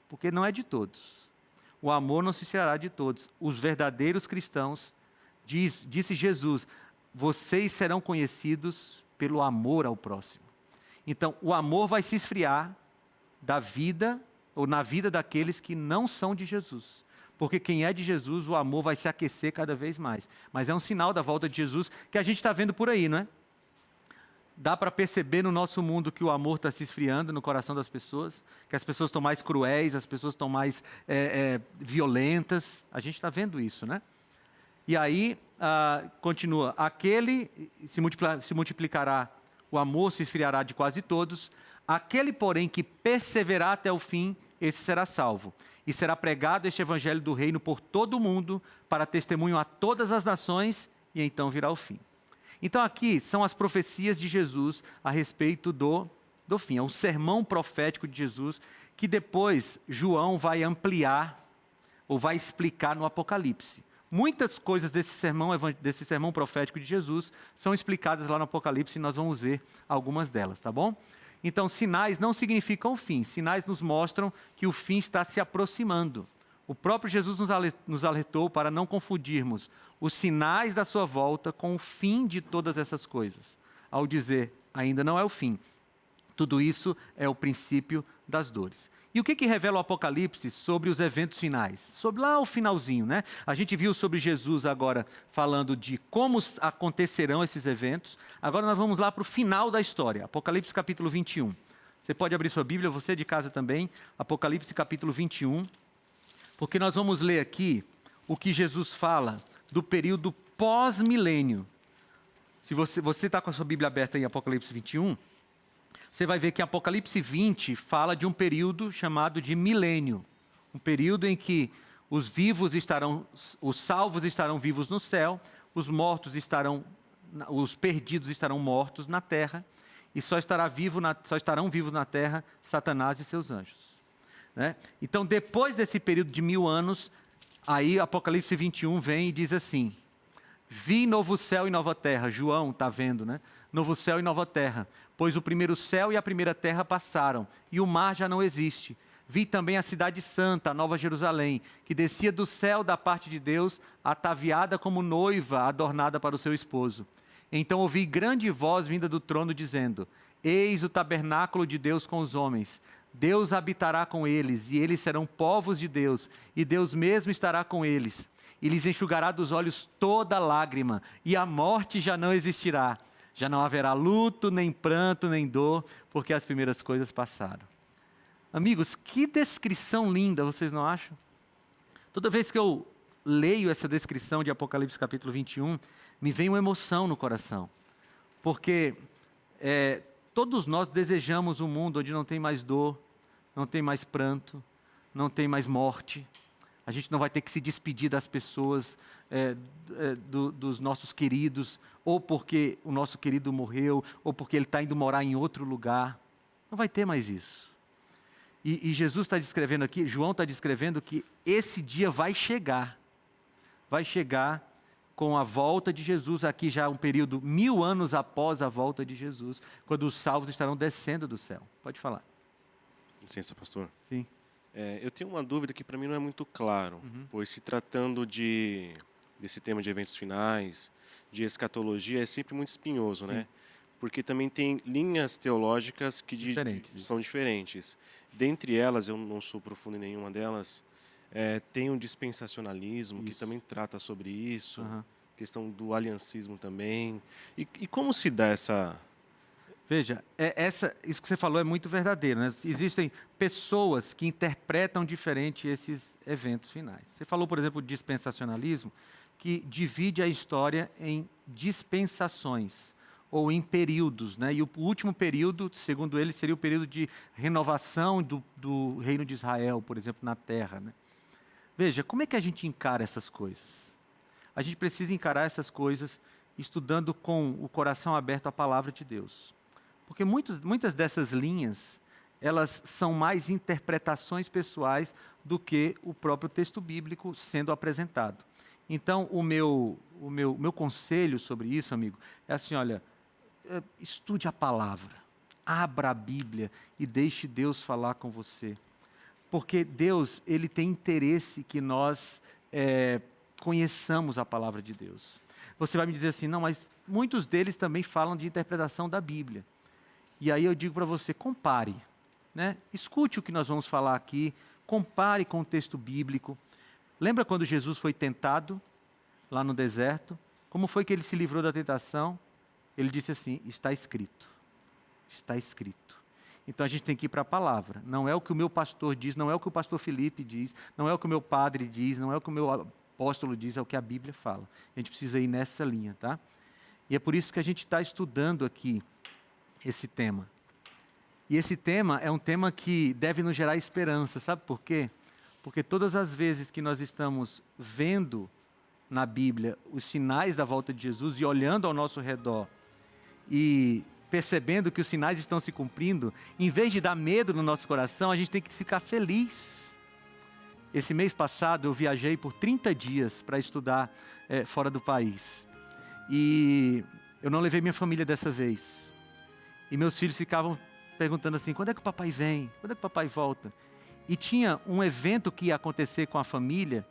Porque não é de todos. O amor não se esfriará de todos. Os verdadeiros cristãos, disse Jesus, vocês serão conhecidos pelo amor ao próximo. Então, o amor vai se esfriar da vida, ou na vida daqueles que não são de Jesus. Porque quem é de Jesus, o amor vai se aquecer cada vez mais. Mas é um sinal da volta de Jesus que a gente está vendo por aí, não é? Dá para perceber no nosso mundo que o amor está se esfriando no coração das pessoas, que as pessoas estão mais cruéis, as pessoas estão mais violentas. A gente está vendo isso, né? E aí, continua, aquele se multiplicará, o amor se esfriará de quase todos, aquele, porém, que perseverar até o fim, esse será salvo. E será pregado este evangelho do reino por todo o mundo, para testemunho a todas as nações, e então virá o fim. Então aqui são as profecias de Jesus a respeito do fim. É um sermão profético de Jesus que depois João vai ampliar ou vai explicar no Apocalipse. Muitas coisas desse sermão profético de Jesus são explicadas lá no Apocalipse e nós vamos ver algumas delas, tá bom? Então, sinais não significam o fim. Sinais nos mostram que o fim está se aproximando. O próprio Jesus nos alertou para não confundirmos os sinais da sua volta com o fim de todas essas coisas. Ao dizer, ainda não é o fim. Tudo isso é o princípio das dores. E o que revela o Apocalipse sobre os eventos finais? Sobre lá o finalzinho, né? A gente viu sobre Jesus agora falando de como acontecerão esses eventos. Agora nós vamos lá para o final da história. Apocalipse capítulo 21. Você pode abrir sua Bíblia, você de casa também. Apocalipse capítulo 21. Porque nós vamos ler aqui o que Jesus fala do período pós-milênio. Se você está com a sua Bíblia aberta em Apocalipse 21, você vai ver que Apocalipse 20 fala de um período chamado de milênio. Um período em que os salvos estarão vivos no céu, os perdidos estarão mortos na terra, e só estarão vivos na terra Satanás e seus anjos. Né? Então, depois desse período de 1000 anos, aí Apocalipse 21 vem e diz assim, vi novo céu e nova terra, João está vendo, né? Novo céu e nova terra, pois o primeiro céu e a primeira terra passaram, e o mar já não existe. Vi também a cidade santa, a nova Jerusalém, que descia do céu da parte de Deus, ataviada como noiva adornada para o seu esposo. Então ouvi grande voz vinda do trono dizendo, eis o tabernáculo de Deus com os homens. Deus habitará com eles, e eles serão povos de Deus, e Deus mesmo estará com eles. E lhes enxugará dos olhos toda lágrima, e a morte já não existirá. Já não haverá luto, nem pranto, nem dor, porque as primeiras coisas passaram. Amigos, que descrição linda, vocês não acham? Toda vez que eu leio essa descrição de Apocalipse capítulo 21, me vem uma emoção no coração. Porque todos nós desejamos um mundo onde não tem mais dor, não tem mais pranto, não tem mais morte. A gente não vai ter que se despedir das pessoas, dos nossos queridos, ou porque o nosso querido morreu, ou porque ele está indo morar em outro lugar. Não vai ter mais isso. E Jesus está descrevendo aqui, João está descrevendo que esse dia vai chegar. Vai chegar com a volta de Jesus, aqui já um período 1000 anos após a volta de Jesus, quando os salvos estarão descendo do céu. Pode falar. Licença, pastor. Sim. Eu tenho uma dúvida que para mim não é muito claro, pois se tratando desse tema de eventos finais, de escatologia, é sempre muito espinhoso, né? Porque também tem linhas teológicas que são diferentes. Dentre elas, eu não sou profundo em nenhuma delas, tem o dispensacionalismo, que também trata sobre isso, questão do aliancismo também. E como se dá essa... Veja, isso que você falou é muito verdadeiro, né? Existem pessoas que interpretam diferente esses eventos finais. Você falou, por exemplo, o dispensacionalismo, que divide a história em dispensações, ou em períodos, né? E o último período, segundo ele, seria o período de renovação do reino de Israel, por exemplo, na terra, né? Veja, como é que a gente encara essas coisas? A gente precisa encarar essas coisas estudando com o coração aberto à palavra de Deus. Porque muitas dessas linhas, elas são mais interpretações pessoais do que o próprio texto bíblico sendo apresentado. Então, o meu conselho sobre isso, amigo, é assim, olha, estude a palavra, abra a Bíblia e deixe Deus falar com você. Porque Deus, Ele tem interesse que nós conheçamos a palavra de Deus. Você vai me dizer assim, não, mas muitos deles também falam de interpretação da Bíblia. E aí eu digo para você, compare, né? Escute o que nós vamos falar aqui, compare com o texto bíblico. Lembra quando Jesus foi tentado lá no deserto? Como foi que ele se livrou da tentação? Ele disse assim, está escrito. Está escrito. Então a gente tem que ir para a palavra. Não é o que o meu pastor diz, não é o que o pastor Felipe diz, não é o que o meu padre diz, não é o que o meu apóstolo diz, é o que a Bíblia fala. A gente precisa ir nessa linha, tá? E é por isso que a gente está estudando aqui esse tema. E esse tema é um tema que deve nos gerar esperança, sabe por quê? Porque todas as vezes que nós estamos vendo na Bíblia os sinais da volta de Jesus e olhando ao nosso redor e percebendo que os sinais estão se cumprindo, em vez de dar medo no nosso coração, a gente tem que ficar feliz. Esse mês passado eu viajei por 30 dias para estudar fora do país. E eu não levei minha família dessa vez. E meus filhos ficavam perguntando assim, quando é que o papai vem? Quando é que o papai volta? E tinha um evento que ia acontecer com a família,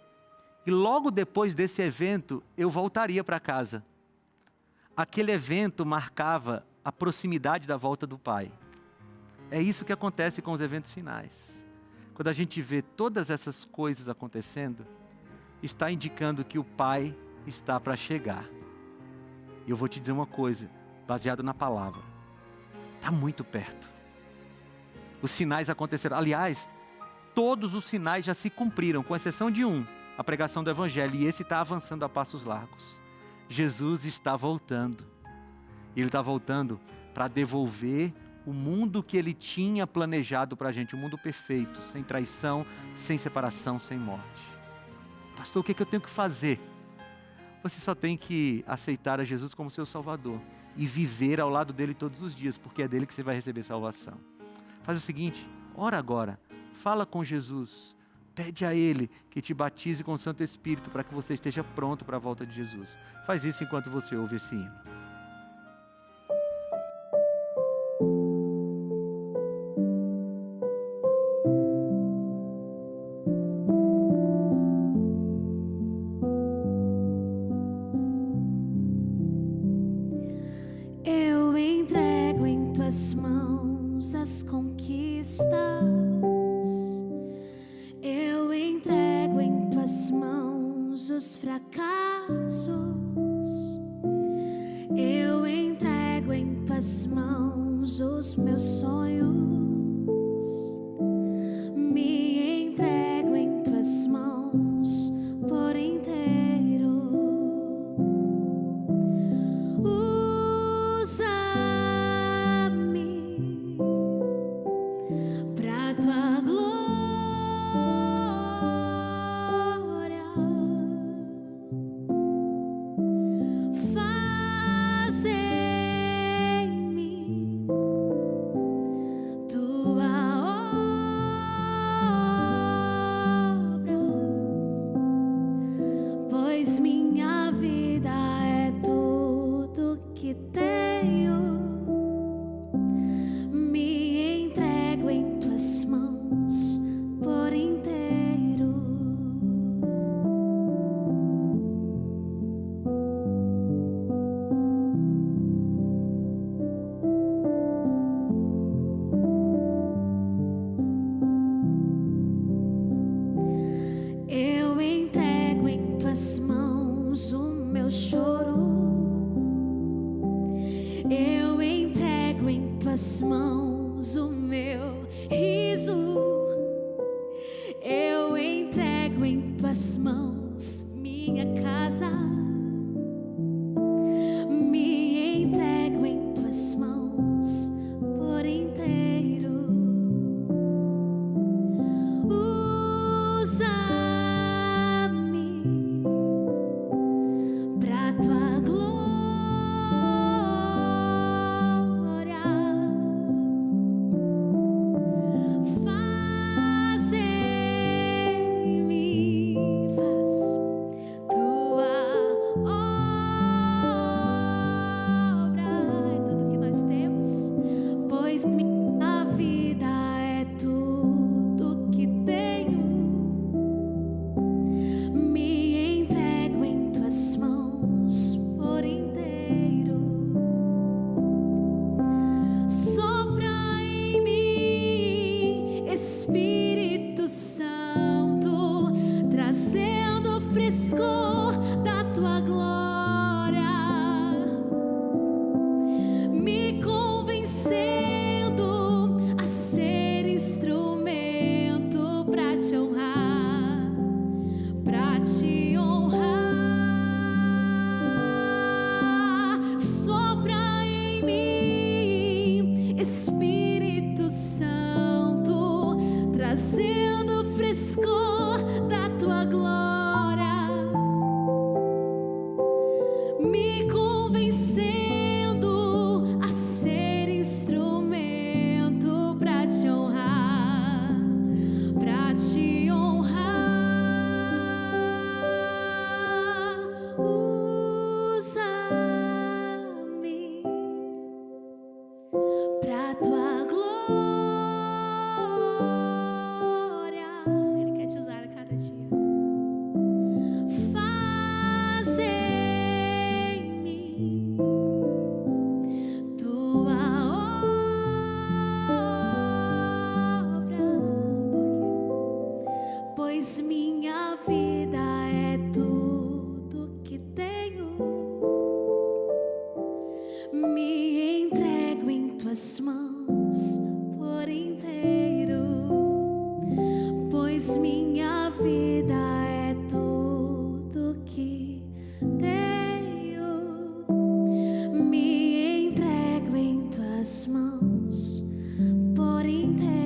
e logo depois desse evento, eu voltaria para casa. Aquele evento marcava a proximidade da volta do Pai. É isso que acontece com os eventos finais. Quando a gente vê todas essas coisas acontecendo, está indicando que o Pai está para chegar. E eu vou te dizer uma coisa, baseado na palavra. Está muito perto. Os sinais aconteceram. Aliás, todos os sinais já se cumpriram, com exceção de um, a pregação do Evangelho. E esse está avançando a passos largos. Jesus está voltando. E Ele está voltando para devolver o mundo que Ele tinha planejado para a gente. Um mundo perfeito, sem traição, sem separação, sem morte. Pastor, o que eu tenho que fazer? Você só tem que aceitar a Jesus como seu Salvador e viver ao lado dele todos os dias, porque é dele que você vai receber salvação. Faz o seguinte, ora agora, fala com Jesus, pede a Ele que te batize com o Santo Espírito para que você esteja pronto para a volta de Jesus. Faz isso enquanto você ouve esse hino. Eu entrego em tuas mãos as conquistas. Eu entrego em tuas mãos os fracassos. Eu entrego em tuas mãos os meus sonhos. Me entrego em tuas mãos por inteiro. Usa-me pra tua glória. Faz em mim tua obra, pois minha vida é tudo que tenho. Me entrego em tuas mãos por inteiro. Eu entrego em tuas mãos o meu choro. Eu entrego em tuas mãos o meu riso. Eu entrego em tuas mãos minha casa. Me entrego em tuas mãos por inteiro. Usa-me pra tua glória. Faz em mim, faz tua Me entrego em tuas mãos por inteiro, pois minha vida é tudo que tenho. Me entrego em tuas mãos por inteiro.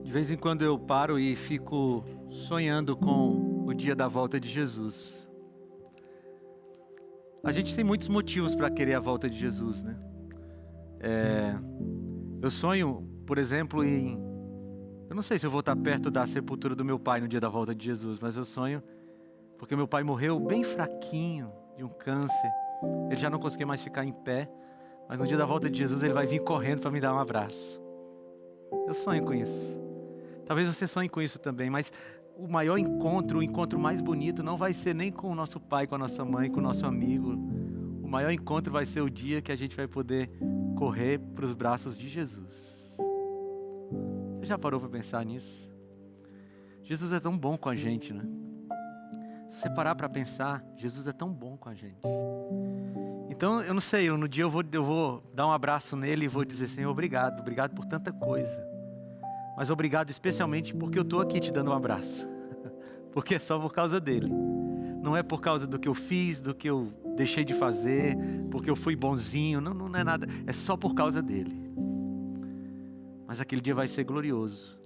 De vez em quando eu paro e fico sonhando com o dia da volta de Jesus. A gente tem muitos motivos para querer a volta de Jesus, né? Eu sonho, por exemplo, eu não sei se eu vou estar perto da sepultura do meu pai no dia da volta de Jesus, mas eu sonho porque meu pai morreu bem fraquinho de um câncer. Ele já não conseguia mais ficar em pé, mas no dia da volta de Jesus ele vai vir correndo para me dar um abraço. Eu sonho com isso. Talvez você sonhe com isso também, mas o maior encontro, o encontro mais bonito não vai ser nem com o nosso pai, com a nossa mãe, com o nosso amigo. O maior encontro vai ser o dia que a gente vai poder correr para os braços de Jesus. Você já parou para pensar nisso? Jesus é tão bom com a gente, né? Se você parar para pensar, Jesus é tão bom com a gente. Então, eu não sei, no dia eu vou dar um abraço nele e vou dizer, Senhor, obrigado por tanta coisa. Mas obrigado especialmente porque eu estou aqui te dando um abraço. Porque é só por causa dele. Não é por causa do que eu fiz, do que eu deixei de fazer, porque eu fui bonzinho. Não é nada. É só por causa dele. Mas aquele dia vai ser glorioso.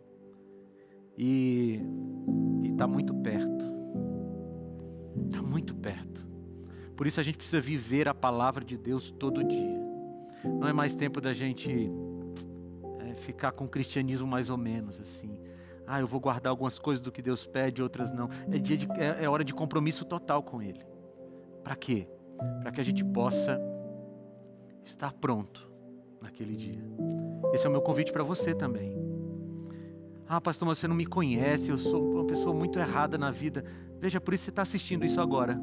E está muito perto. Está muito perto. Por isso a gente precisa viver a palavra de Deus todo dia. Não é mais tempo da gente ficar com o cristianismo mais ou menos assim. Eu vou guardar algumas coisas do que Deus pede, outras não. É hora de compromisso total com Ele. Para quê? Para que a gente possa estar pronto naquele dia. Esse é o meu convite para você também. Pastor, mas você não me conhece, eu sou uma pessoa muito errada na vida. Veja, por isso você está assistindo isso agora.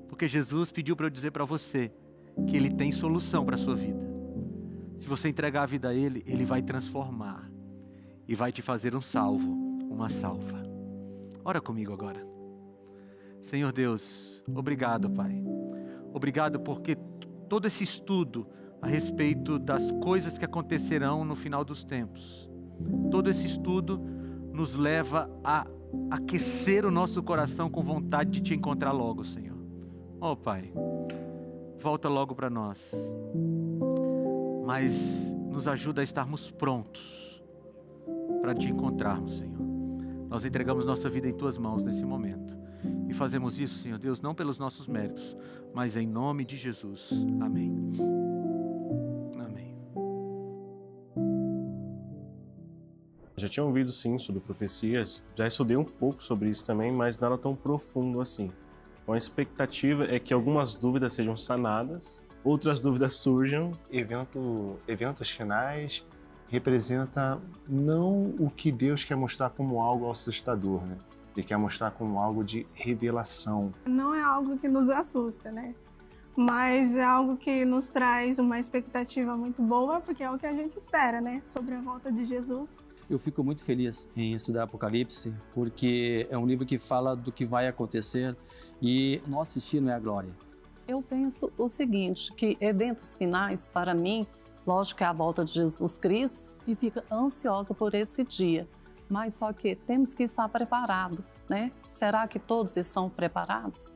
Porque Jesus pediu para eu dizer para você que Ele tem solução para a sua vida. Se você entregar a vida a Ele, Ele vai transformar e vai te fazer um salvo, uma salva. Ora comigo agora. Senhor Deus, obrigado, Pai. Obrigado porque todo esse estudo a respeito das coisas que acontecerão no final dos tempos, todo esse estudo nos leva a aquecer o nosso coração com vontade de te encontrar logo, Senhor. Pai, volta logo para nós. Mas nos ajuda a estarmos prontos para te encontrarmos, Senhor. Nós entregamos nossa vida em Tuas mãos nesse momento. E fazemos isso, Senhor Deus, não pelos nossos méritos, mas em nome de Jesus. Amém. Amém. Já tinha ouvido sim sobre profecias, já estudei um pouco sobre isso também, mas nada tão profundo assim. Então a expectativa é que algumas dúvidas sejam sanadas, outras dúvidas surjam. Eventos finais representa não o que Deus quer mostrar como algo assustador, né? Ele quer mostrar como algo de revelação. Não é algo que nos assusta, né? Mas é algo que nos traz uma expectativa muito boa, porque é o que a gente espera, né? Sobre a volta de Jesus. Eu fico muito feliz em estudar Apocalipse, porque é um livro que fala do que vai acontecer e nosso destino é a glória. Eu penso o seguinte, que eventos finais, para mim, lógico que é a volta de Jesus Cristo, e fica ansiosa por esse dia. Mas só que temos que estar preparados, né? Será que todos estão preparados?